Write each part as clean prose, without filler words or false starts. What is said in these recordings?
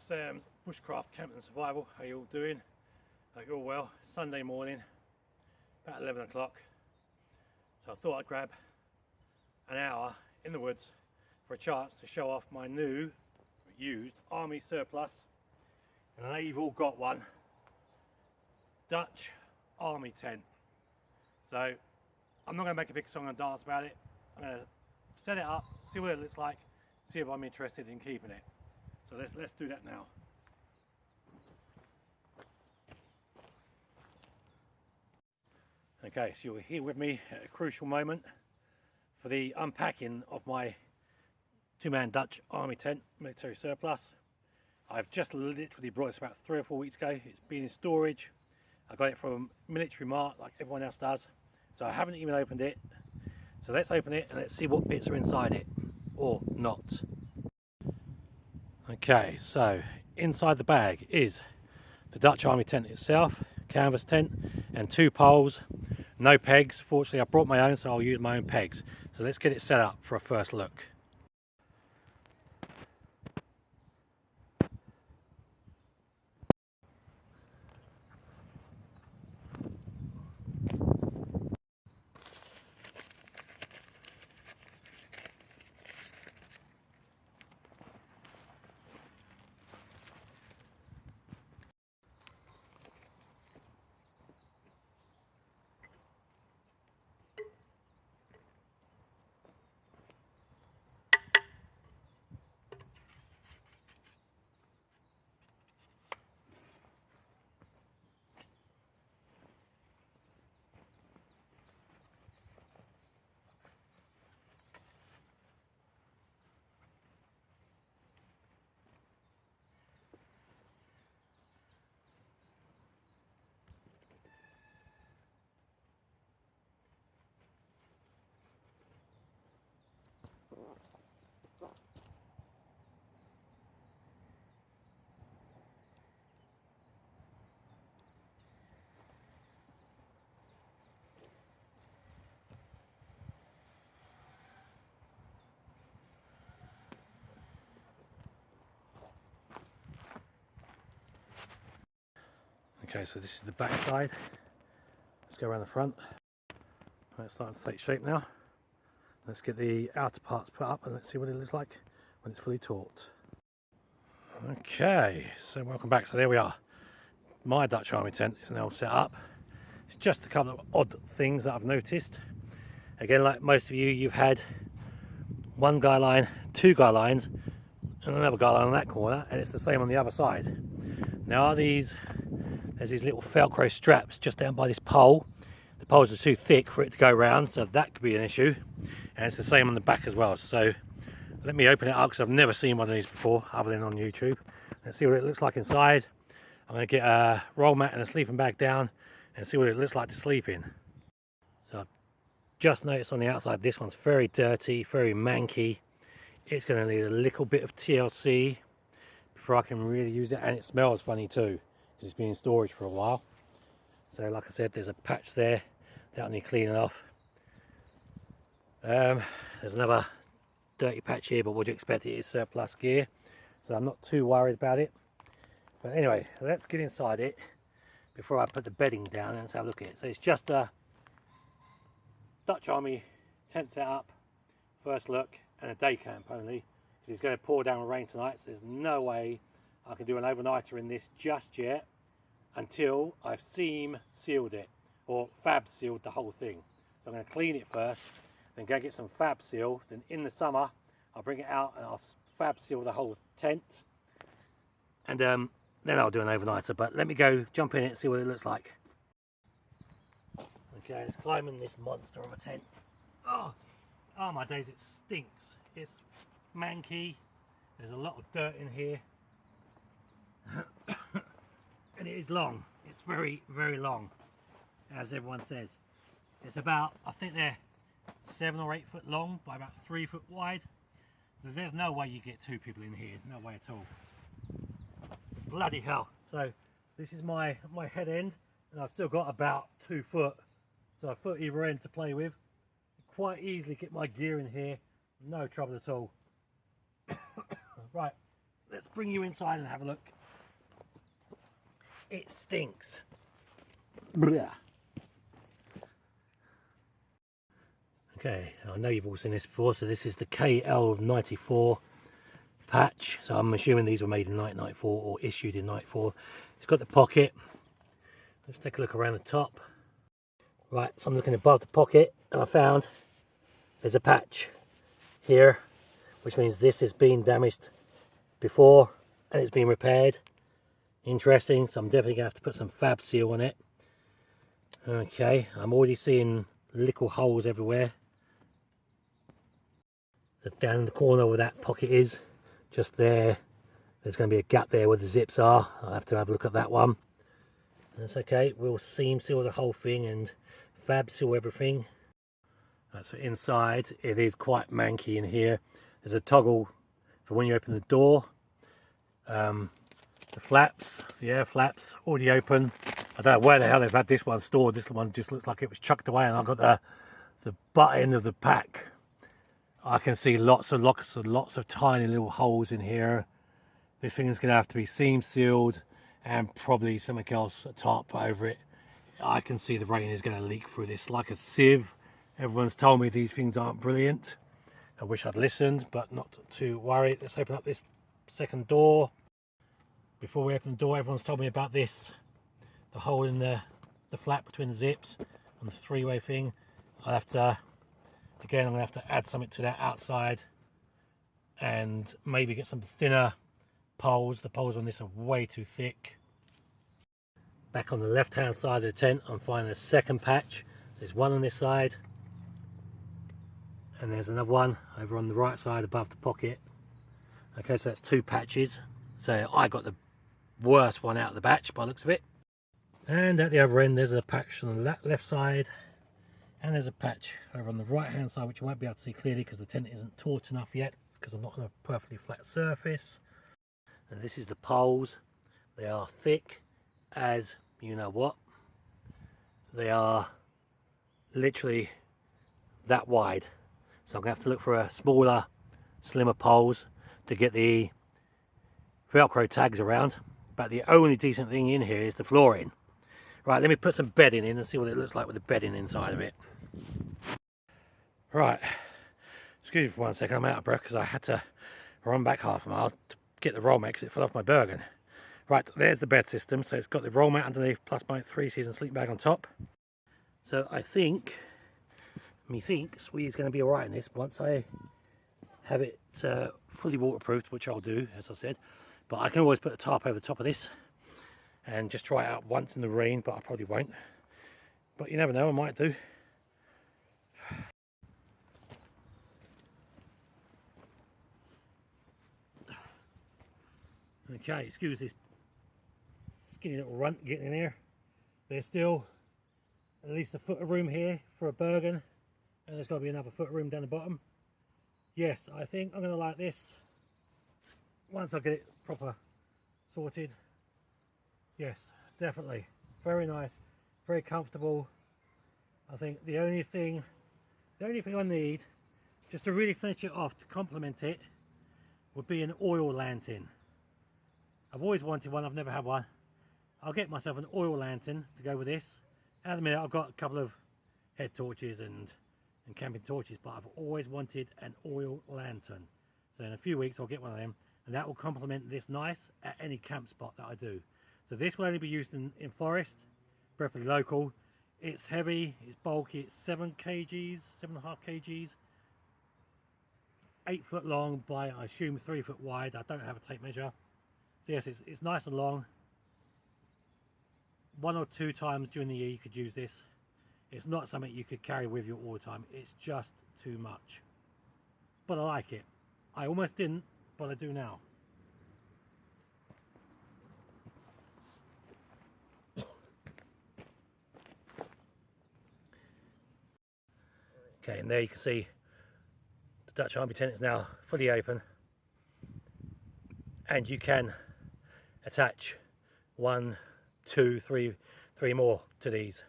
Sam's Bushcraft Camping and Survival. How you all doing? Hope you're all well. Sunday morning, about 11 o'clock. So I thought I'd grab an hour in the woods for a chance to show off my new used army surplus. And I know you've all got one. Dutch army tent. So I'm not going to make a big song and dance about it. I'm going to set it up, see what it looks like, see if I'm interested in keeping it. So let's do that now. Okay, so you're here with me at a crucial moment for the unpacking of my two-man Dutch army tent, military surplus. I've just literally brought this about 3 or 4 weeks ago. It's been in storage. I got it from Military Mart like everyone else does. So I haven't even opened it. So let's open it and let's see what bits are inside it, or not. Okay, so inside the bag is the Dutch army tent itself, canvas tent, and 2 poles, no pegs. Fortunately I brought my own, so I'll use my own pegs. So let's get it set up for a first look. Okay, so this is the back side. Let's go around the front. It's starting to take shape now. Let's get the outer parts put up and let's see what it looks like when it's fully taut. Okay, so welcome back. So there we are. My Dutch army tent is now set up. It's just a couple of odd things that I've noticed. Again, like most of you, you've had one guy line, 2 guy lines, and another guy line on that corner, and it's the same on the other side. Now there's these little Velcro straps just down by this pole. The poles are too thick for it to go round, so that could be an issue. And it's the same on the back as well. So let me open it up because I've never seen one of these before other than on YouTube. Let's see what it looks like inside. I'm going to get a roll mat and a sleeping bag down and see what it looks like to sleep in. So I've just noticed on the outside this one's very dirty, very manky. It's going to need a little bit of TLC before I can really use it, and it smells funny too because it's been in storage for a while. So like I said, there's a patch there that I need cleaning off. There's another dirty patch here, but what do you expect, it is surplus gear, so I'm not too worried about it. But anyway, let's get inside it before I put the bedding down and let's have a look at it. So it's just a Dutch army tent set up, first look, and a day camp only, because it's going to pour down with rain tonight, so there's no way I can do an overnighter in this just yet until I've seam sealed it, or fab sealed the whole thing. So I'm going to clean it first, then go get some fab seal, then in the summer I'll bring it out and I'll fab seal the whole tent, and then I'll do an overnighter. But let me go jump in it and see what it looks like. Okay, let's climb in this monster of a tent. Oh my days, it stinks. It's manky, there's a lot of dirt in here. And it is long. It's very, very long, as everyone says. It's about, I think they're 7 or 8 foot long by about 3 foot wide. So there's no way you get 2 people in here, no way at all. Bloody hell. So this is my head end, and I've still got about 2 foot, so a foot either end to play with. Quite easily get my gear in here, no trouble at all. Right, let's bring you inside and have a look. It stinks. Blah. Okay, I know you've all seen this before, so this is the KL94 patch. So I'm assuming these were made in 1994 or issued in 94. It's got the pocket. Let's take a look around the top. Right, so I'm looking above the pocket and I found there's a patch here, which means this has been damaged before and it's been repaired. Interesting, so I'm definitely going to have to put some fab seal on it. Okay, I'm already seeing little holes everywhere. So down in the corner where that pocket is, just there, there's going to be a gap there where the zips are. I'll have to have a look at that one. That's okay, we'll seam seal the whole thing and fab seal everything. Right, so inside it is quite manky in here. There's a toggle for when you open the door. The flaps, the air flaps, already open. I don't know where the hell they've had this one stored. This one just looks like it was chucked away, and I've got the butt end of the pack. I can see lots of tiny little holes in here. This thing is going to have to be seam sealed and probably something else atop over it. I can see the rain is going to leak through this like a sieve. Everyone's told me these things aren't brilliant. I wish I'd listened, but not to worry. Let's open up this second door. Before we open the door, everyone's told me about this, the hole in the flap between the zips on the three-way thing. I'll have to, again, I'm going to have to add something to that outside and maybe get some thinner poles. The poles on this are way too thick. Back on the left-hand side of the tent, I'm finding a second patch. There's one on this side, and there's another one over on the right side above the pocket. Okay, so that's two patches. So I got the worst one out of the batch by the looks of it. And at the other end there's a patch on the left side, and there's a patch over on the right hand side which you won't be able to see clearly because the tent isn't taut enough yet because I'm not on a perfectly flat surface. And this is the poles. They are thick as you know what. They are literally that wide, so I'm going to have to look for a smaller, slimmer poles to get the Velcro tags around. But the only decent thing in here is the flooring. Right, let me put some bedding in and see what it looks like with the bedding inside of it. Right, excuse me for 1 second, I'm out of breath because I had to run back half a mile to get the roll mat because it fell off my Bergen. Right, there's the bed system. So it's got the roll mat underneath plus my 3-season sleep bag on top. So I think, Swee's going to be alright in this once I have it fully waterproofed, which I'll do, as I said. But I can always put a tarp over the top of this and just try it out once in the rain, but I probably won't. But you never know, I might do. Okay, excuse this skinny little runt getting in here. There's still at least a foot of room here for a Bergen, and there's got to be another foot of room down the bottom. Yes, I think I'm going to like this once I get it proper sorted. Yes, definitely. Very nice, very comfortable. I think the only thing I need just to really finish it off, to complement it, would be an oil lantern. I've always wanted one, I've never had one. I'll get myself an oil lantern to go with this. At the minute I've got a couple of head torches and camping torches, but I've always wanted an oil lantern. So in a few weeks I'll get one of them, and that will complement this nice at any camp spot that I do. So this will only be used in forest, preferably local. It's heavy, it's bulky, it's 7 kgs, 7.5 kgs, 8 foot long by, I assume, 3 foot wide. I don't have a tape measure. So yes, it's nice and long. 1 or 2 times during the year you could use this. It's not something you could carry with you all the time. It's just too much. But I like it. I almost didn't, but I do now. Okay, and there you can see the Dutch Army tent is now fully open, and you can attach 1, 2, 3 more to these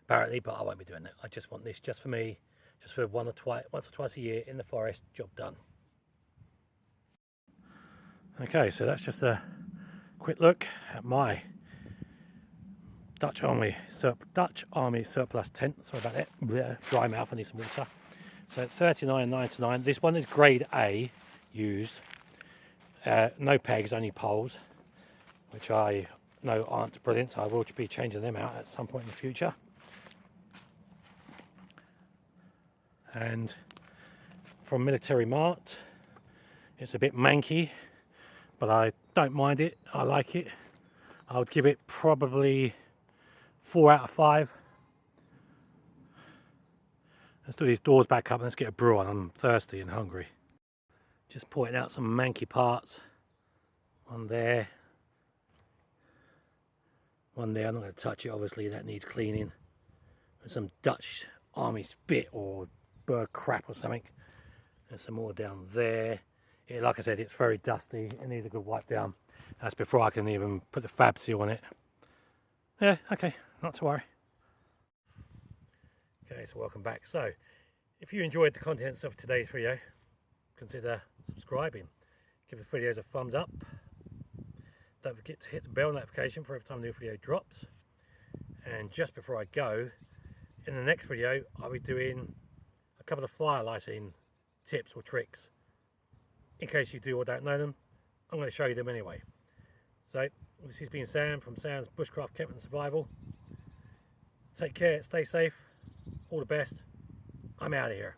apparently, but I won't be doing that. I just want this just for me, just for once or twice a year in the forest, job done. Okay, so that's just a quick look at my Dutch Army surplus tent. Sorry about that. Blech, dry mouth, I need some water. So $39.99. This one is grade A used. No pegs, only poles, which I know aren't brilliant, so I will be changing them out at some point in the future. And from Military Mart, it's a bit manky, but I don't mind it. I like it. I would give it probably 4 out of 5. Let's do these doors back up and let's get a brew on. I'm thirsty and hungry. Just pointing out some manky parts. One there. One there. I'm not going to touch it, obviously. That needs cleaning. There's some Dutch Army spit or bird crap or something. There's some more down there. Like I said, it's very dusty. It needs a good wipe down. That's before I can even put the fab seal on it. Yeah, okay, not to worry. Okay, so welcome back. So, if you enjoyed the contents of today's video, consider subscribing. Give the videos a thumbs up. Don't forget to hit the bell notification for every time a new video drops. And just before I go, in the next video, I'll be doing a couple of fire lighting tips or tricks. In case you do or don't know them, I'm going to show you them anyway. So, this has been Sam from Sam's Bushcraft Camping and Survival. Take care, stay safe, all the best. I'm out of here.